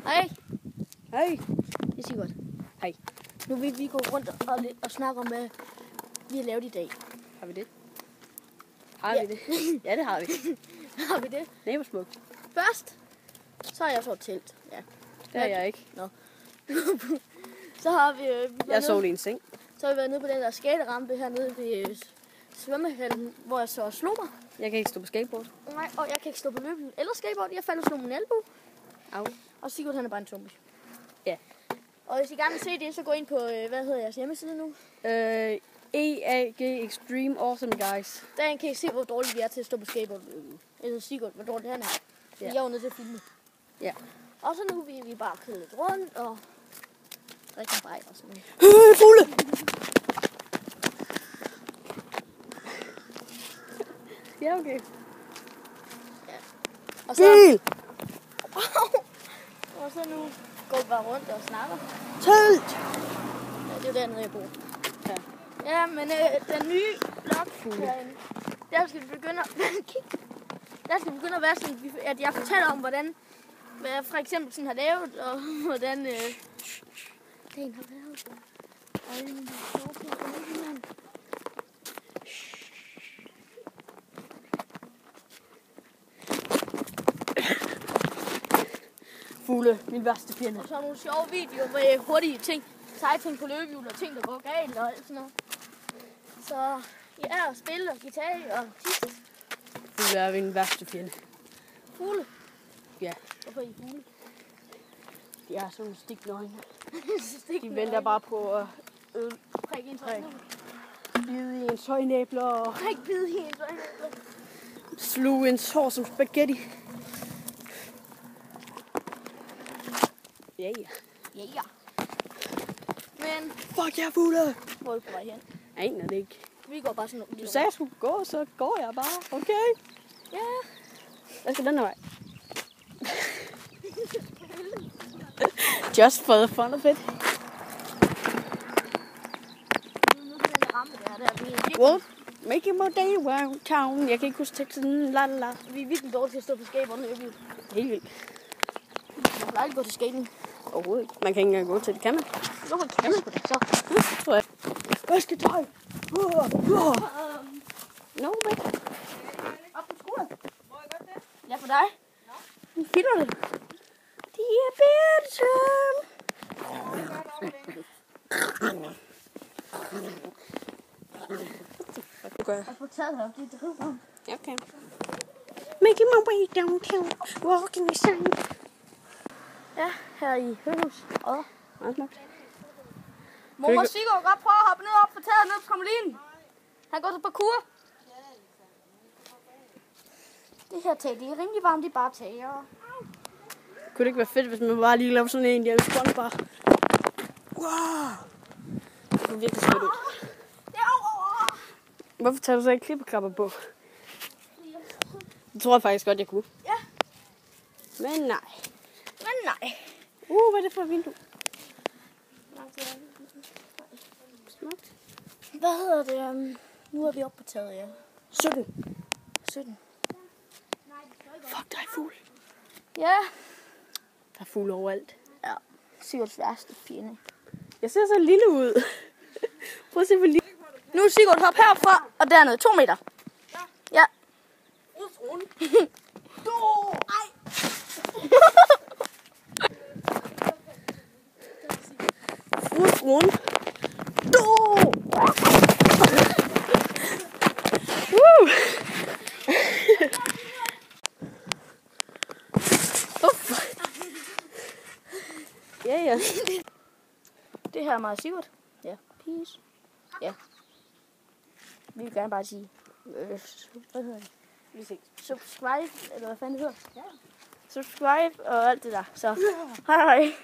Hej. Hej. Det siger godt. Hej. Nu vil vi gå rundt og snakke om, hvad vi har lavet i dag. Har vi det? Har vi det? Ja, det har vi. Har vi det? Nej, hvor smukt. Først, så har jeg så et telt. Ja. Det har jeg ikke. Nå. Så har vi... Jeg sov i en seng. Så har vi været nede på den der skaterampe hernede ved svømmehallen, hvor jeg så slog mig. Jeg kan ikke stå på skateboard. Nej, og jeg kan ikke stå på løbehjul eller skateboard. Jeg faldt og slog min albue. Au. Og Sigurd, han er bare en zombie. Ja. Og hvis I gerne vil se det, så gå ind på, hvad hedder jeres hjemmeside nu? EAG Extreme Awesome Guys. Der kan I se, hvor dårligt vi er til at stå på skateboard. Eller Sigurd, hvor dårligt han er. Ja. Jeg var nødt til at filme. Ja. Og så nu vil vi bare køre lidt rundt og drikke en brej og sådan noget. Fugle! Ja, okay. Ja. Og så, og så nu går vi bare rundt og snakker. Telt! Ja, det er jo dernede, jeg bor. Ja. Ja, men den nye blok herinde, der skal vi begynde at... Der skal vi begynde at være sådan, at jeg fortæller om, hvad jeg for eksempel sådan har lavet, og hvordan dagen har været. Fugle, min værste fjende. Og så nogle sjove videoer med hurtige ting, seje ting på løbehjul og ting, der går galt og alt sådan noget. Så ja, og spille og guitar og tisse. Fugle er min værste fjende. Fugle. Ja. Hvorfor er I fugle? De er sådan stiknøgne. De venter bare på at Prik ens øjne. bide i ens højnæbler og Prik bide i ens øjne. sluge ens hår som spaghetti. Ja, ja. Ja, ja. Men Fuck, jeg er fugle! hvor er vi på vej hen? Jeg aner det ikke. Vi går bare sådan Du sagde, jeg skulle gå, så går jeg bare. Okay. Ja. Jeg skal den her vej. Just for the fun of it. Nu er den ramme der. Vi er virkelig, Well, make my day around town. Jeg kan ikke huske teksten. La la la. vi er virkelig dårlige til at stå på skateboard og løbe. Helt vildt. Man kan aldrig gå til skating. Overhovedet ikke. Man kan ikke engang gå til det, kan man? Nu kan man på det, så. Tror jeg. Vasketøj! No, way. Op på skolen. Må jeg godt det? Ja, for dig. Nu filmer det. De er bedre. Okay. Jeg får taget her, det er drivrum. Okay. Making my way downtown, walking the sun. Ja, her i Høghus. Og Meget smukt. Mor og Sigurd godt prøve at hoppe ned op for taget ned på trampolinen. Han går til parkour. Det her tag, det er rimelig varmt, det er bare tag. Og... Kunne det ikke være fedt, hvis man bare lige lavede sådan en der SpongeBob? Wow! Det kunne virkelig svært ud. Hvorfor tager du så ikke klippeklapper på? Det tror jeg faktisk godt, jeg kunne. Ja. Men nej. Men nej. Hvad er det for et vindue? Smukt. Hvad hedder det? Nu er vi oppe på taget, ja. 17. 17. Fuck, der er fugl. Ja. Der er fugle overalt. Ja. Sigurds værste fjende. Jeg ser så lille ud. Prøv at se, hvor lille. Nu er Sigurd hop herfra, og dernede 2 meter. Ja. Run. Ja, ja. Det her er meget Sigurd. Ja. Peace. Ja. Vi vil gerne bare sige, hvad hedder det? Vi ses. Subscribe, eller hvad fanden det hedder? Ja. Subscribe og alt det der. Så, hej hej.